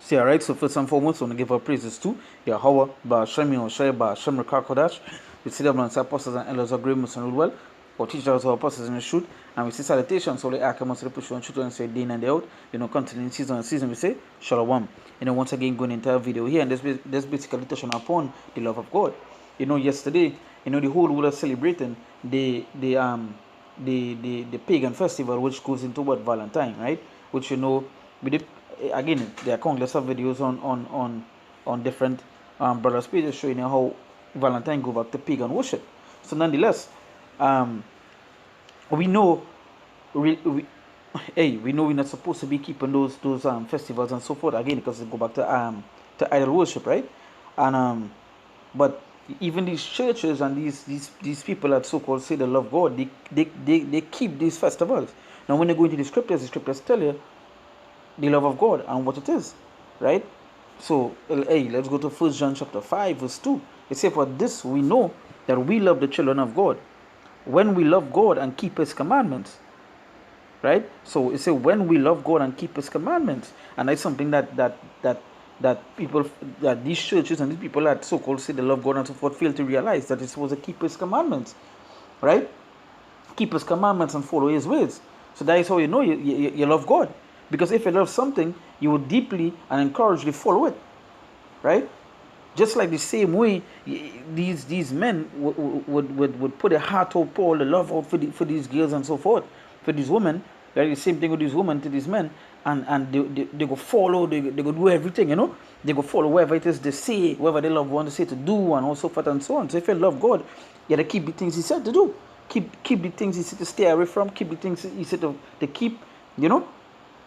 See, alright, so first and foremost, I want to give our praises to Yahweh, Ba'ashemi, Oshai, Ba'ashem, Rekakodash. We see them as apostles and elders of great and rule well, or teachers or apostles in the truth. And we see salutations, so the Akamas, the push on truth and say day in and day out. Continuing season and season, we say Shalom. Once again, going into a video here, and this basically touching upon the love of God. Yesterday, the whole world is celebrating the pagan festival, which goes into what Valentine, right? Which we did. Again, there are countless of videos on different brothers' pages showing you how Valentine go back to pagan worship. So nonetheless, we know we know we're not supposed to be keeping those festivals and so forth again, because they go back to idol worship, right? And but even these churches and these people that so-called say they love God, they keep these festivals. Now when they go into the scriptures tell you the love of God and what it is, right? So, let's go to 1 John chapter 5, verse 2. It says, for this we know that we love the children of God, when we love God and keep His commandments, right? So it says, when we love God and keep His commandments, and that's something that people, that these churches and these people that so-called say they love God and so forth fail to realize that it's supposed to keep His commandments, right? Keep His commandments and follow His ways. So that is how you know you love God. Because if you love something, you would deeply and encouragedly follow it, right? Just like the same way these men would put their heart out, pour all the love out for these girls and so forth, for these women. Right? The same thing with these women to these men, and they go follow, they go do everything, They go follow whatever it is they say, whatever they love want to say to do, and so forth and so on. So if you love God, you gotta keep the things He said to do, keep the things He said to stay away from, keep the things He said to keep,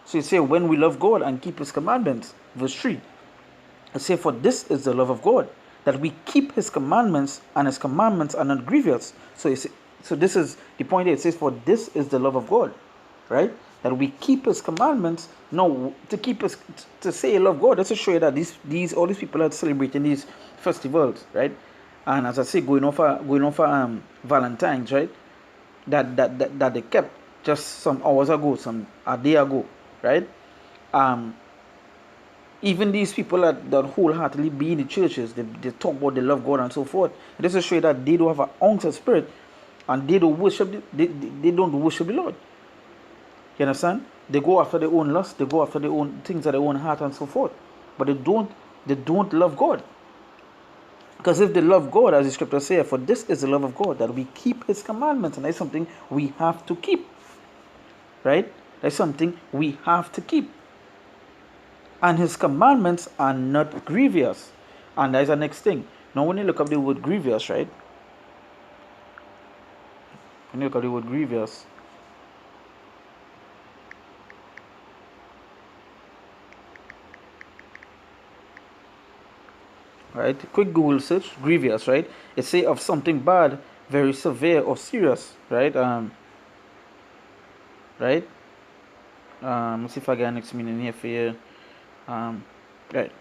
So you say, when we love God and keep His commandments, verse 3. I say, for this is the love of God, that we keep His commandments, and His commandments are not grievous. So this is the point here. It says, for this is the love of God, right? That we keep His commandments. No, to say you love God, that's to show you that all these people are celebrating these festivals, right? And as I say, going off Valentine's, right? That they kept just some hours ago, a day ago, right? Even these people that wholeheartedly be in the churches, they talk about they love God and so forth. This is to show you that they don't have an ounce of spirit, and they don't worship. They don't worship the Lord. You understand? They go after their own lust. They go after their own things of their own heart and so forth. But they don't love God. Because if they love God, as the scripture says, for this is the love of God, that we keep His commandments, and that's something we have to keep. Right? That's something we have to keep. And His commandments are not grievous. And that's the next thing. Now when you look up the word grievous, right? When you look up the word grievous, right? Quick Google search, grievous, right? It say of something bad, very severe or serious, right? Right? Let's see if I get next meaning here for you. Right.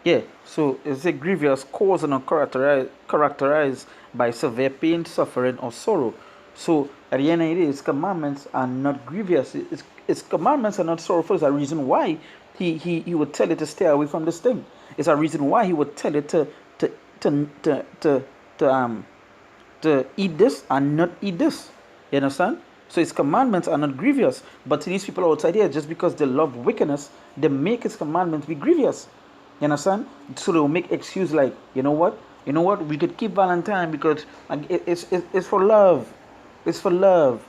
Yeah, so it's a grievous cause and characterized by severe pain, suffering, or sorrow. So at the end of the day, His commandments are not grievous. His commandments are not sorrowful. It's a reason why he would tell you to stay away from this thing. It's a reason why He would tell you to eat this and not eat this. You understand? So His commandments are not grievous. But to these people outside here, just because they love wickedness, they make His commandments be grievous. You understand? So they'll make excuse like, you know what? We could keep Valentine because it's for love. It's for love.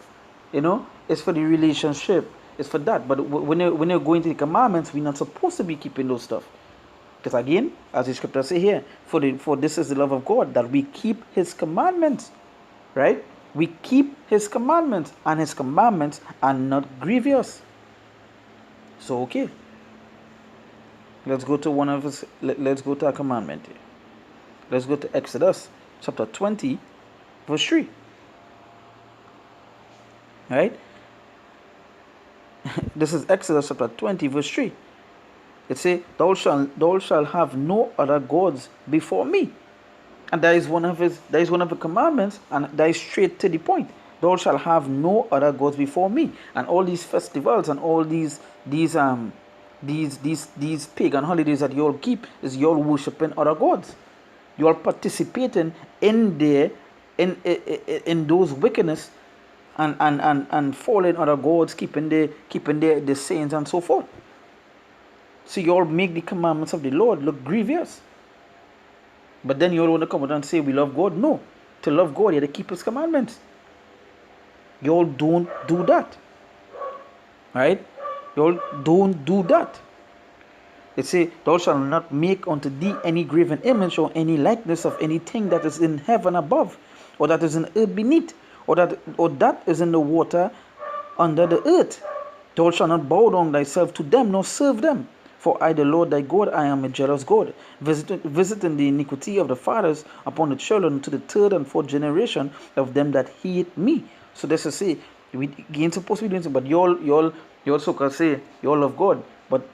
It's for the relationship. It's for that. But when you're going to the commandments, we're not supposed to be keeping those stuff. Because again, as the scripture say here, for this is the love of God, that we keep His commandments. Right? We keep His commandments, and His commandments are not grievous. So okay. Let's go to let's go to a commandment. Let's go to Exodus chapter 20, verse 3. Right? This is Exodus chapter 20, verse 3. It says, thou shalt have no other gods before me. And that is one of the commandments, and that is straight to the point. Thou shalt have no other gods before me. And all these festivals and all these pagan holidays that you all keep is you all worshiping other gods. You are participating in their in those wickedness and following other gods, keeping the saints and so forth. So you all make the commandments of the Lord look grievous. But then you all want to come out and say we love God. No. To love God, you have to keep his commandments. You all don't do that. Right? You all don't do that. It says, thou shalt not make unto thee any graven image or any likeness of anything that is in heaven above, or that is in earth beneath, or that is in the water under the earth. Thou shalt not bow down thyself to them, nor serve them. For I, the Lord thy God, I am a jealous God, visiting the iniquity of the fathers upon the children to the third and fourth generation of them that hate me. So that's to say, we ain't supposed to be doing something, but you all so can say you all love God, but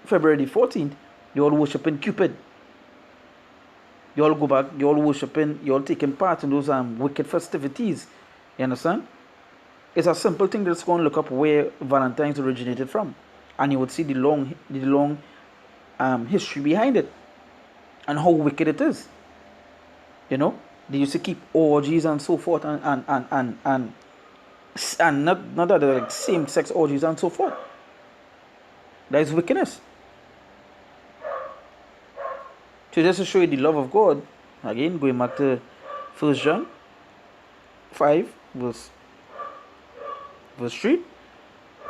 February the 14th, you all worshiping Cupid. You all go back, you all worshiping, you all taking part in those wicked festivities. You understand? It's a simple thing that's going to look up where Valentine's originated from, and you would see the long history behind it and how wicked it is. You know, they used to keep orgies and so forth, and not that they're like same-sex orgies and so forth. That is wickedness. So just to show you the love of God, again going back to 1 John 5 verse 3.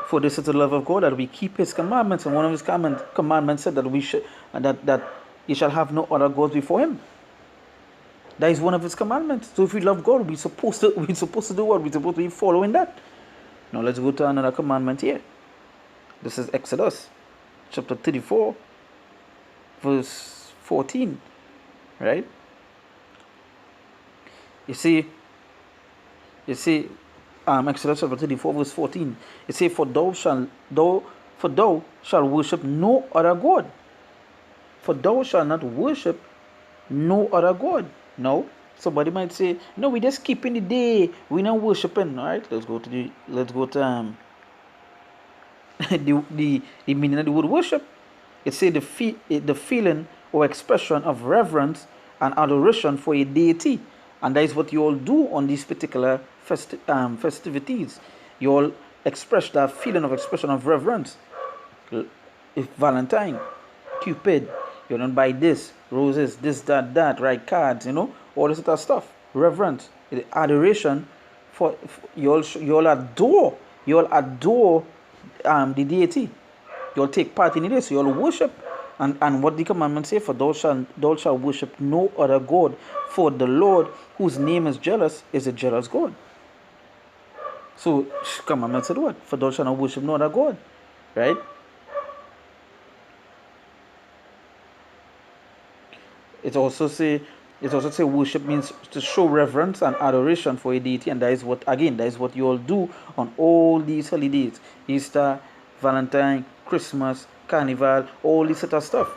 For this is the love of God, that we keep his commandments, and one of his commandments said that we should that you shall have no other gods before him. That is one of his commandments. So if we love God, we're supposed to do what? We're supposed to be following that. Now let's go to another commandment here. This is Exodus chapter 34 verse 14. Right? You see Exodus chapter 34 verse 14. It says, for thou shalt worship no other God. For thou shalt not worship no other God. No. Somebody might say, no, we just keeping the day. We're not worshiping. Alright, let's go to the meaning of the word worship. It says the feeling or expression of reverence and adoration for a deity. And that is what you all do on these particular festivities. You all express that feeling of expression of reverence. If Valentine, Cupid, you don't buy this, roses, this, that, write cards, all this other stuff. Reverence, adoration for you all adore the deity. You all take part in this. You all worship. And what the commandments say, for thou shalt worship no other God, for the Lord, whose name is jealous, is a jealous God. So commandment said what? For thou shalt not worship no other God. Right? It also say worship means to show reverence and adoration for a deity, and that is what you all do on all these holidays. Easter, Valentine, Christmas, Carnival, all this sort of stuff.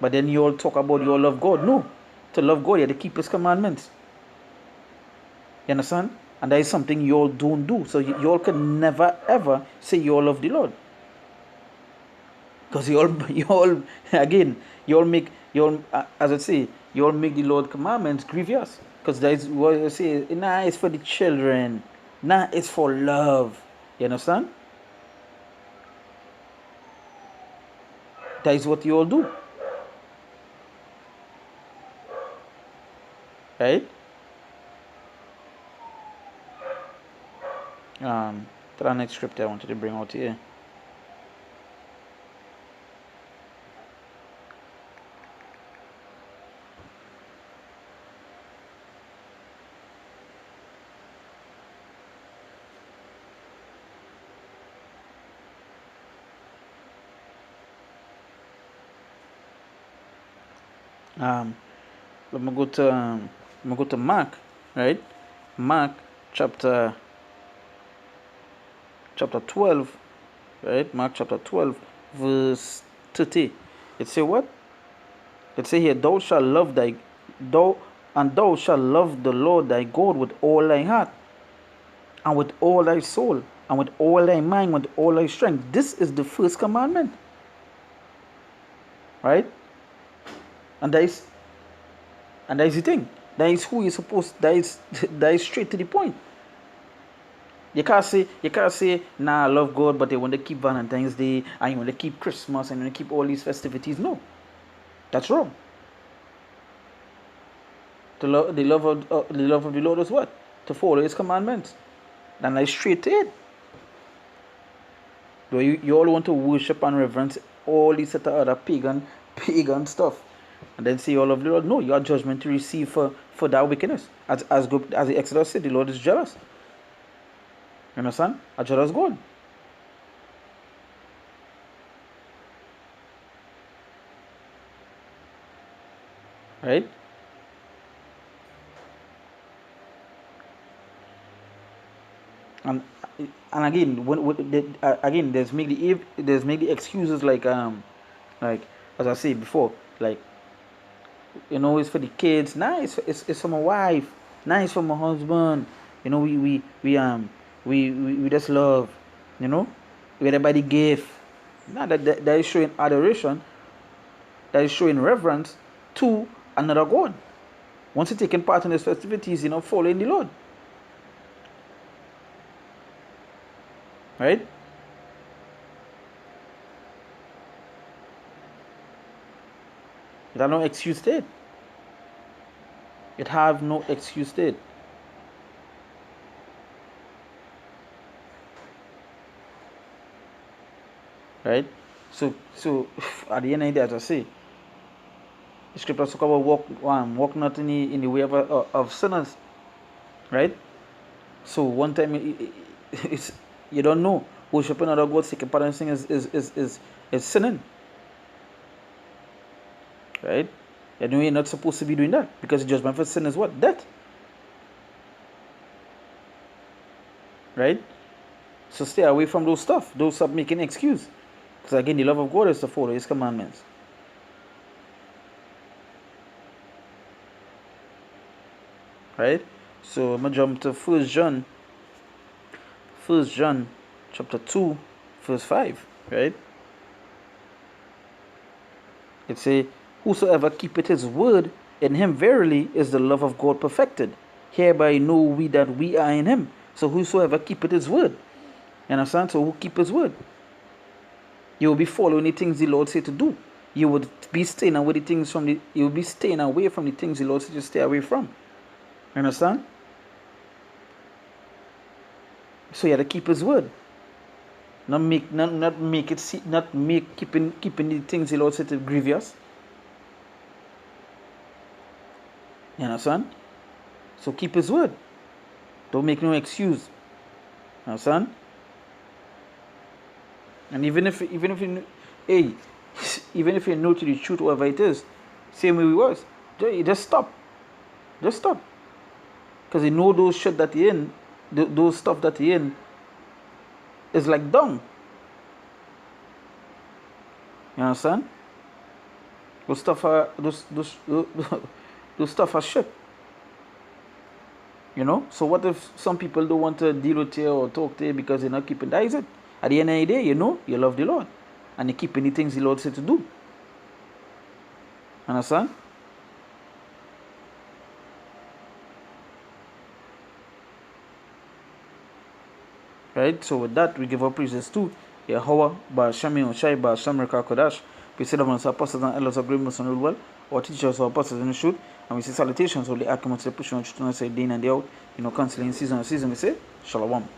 But then you all talk about you all love God. No. To love God, you have to keep his commandments. You understand? And that is something you all don't do. So you all can never ever say you all love the Lord. Because you all make the Lord commandments grievous. Because that is what you say, nah, it's for the children. Nah, it's for love. You understand? That is what you all do. Right? The next script I wanted to bring out here. I'm gonna go to Mark, right? Mark chapter 12, right? Mark chapter 12, verse 30. It say what? It say here, thou shalt love the Lord thy God with all thy heart, and with all thy soul, and with all thy mind, with all thy strength. This is the first commandment. Right? And that is the thing. That is who you're supposed that is that is straight to the point. You can't say, nah, I love God, but they want to keep Valentine's Day and you want to keep Christmas and you want to keep all these festivities. No. That's wrong. The love of the Lord is what? To follow his commandments. And I straight to it. Though you all want to worship and reverence all these set of other pagan stuff. And then say all of the Lord. No, your judgment to receive for that wickedness. As the Exodus said, the Lord is jealous. You understand? A jealous God. Right? And again, again, there's maybe excuses like as I said before, like, you know, it's for the kids. Nice, it's for my wife. Nice for my husband. You know, we just love. You know, we get by the gift. Now that is showing adoration. That is showing reverence to another God. Once you're taking part in these festivities, you know, following the Lord. Right? It have no excuse state. It have no excuse state. Right? So at the end of the day, as I say, the scripture talk about walk not in the way of sinners. Right? So one time it's you don't know, worshiping other gods, taking part in sin is sinning. Right? You know you're not supposed to be doing that, because the judgment for sin is what? Death. Right? So stay away from those stuff. Don't stop making excuse. Because again, the love of God is to follow his commandments. Right? So I'm gonna jump to 1 John chapter 2, verse 5. Right? It say, whosoever keepeth his word, in him verily is the love of God perfected. Hereby know we that we are in him. So whosoever keepeth his word. You understand? So who keep his word? You will be following the things the Lord said to do. You would be staying away the things from the you will be staying away from the things the Lord said to stay away from. You understand? So you have to keep his word. Not make keeping the things the Lord said to grievous. You understand? So keep his word. Don't make no excuse. You understand? And even if you hey, even if you're new to the truth, whatever it is, same way we was, just stop. Just stop. Because you know those shit that you're in, those stuff that you're in is like dung. You understand? Those stuff are those stuff are shit. You know? So what if some people don't want to deal with you or talk to you because they're not keeping that? Is it? At the end of the day, you know, you love the Lord. And you keep any things the Lord said to do. Understand? Right? So with that, we give our praises to Yahweh, Ba'ashami Oshai, Ba'asham Reka Kodash. We say that amongst our apostles and elders of great most and rule well, our teachers, our apostles in the truth, and we say salutations of the Akim to the pushing on truth and say day in and day out, you know, canceling season and season, we say, Shalom.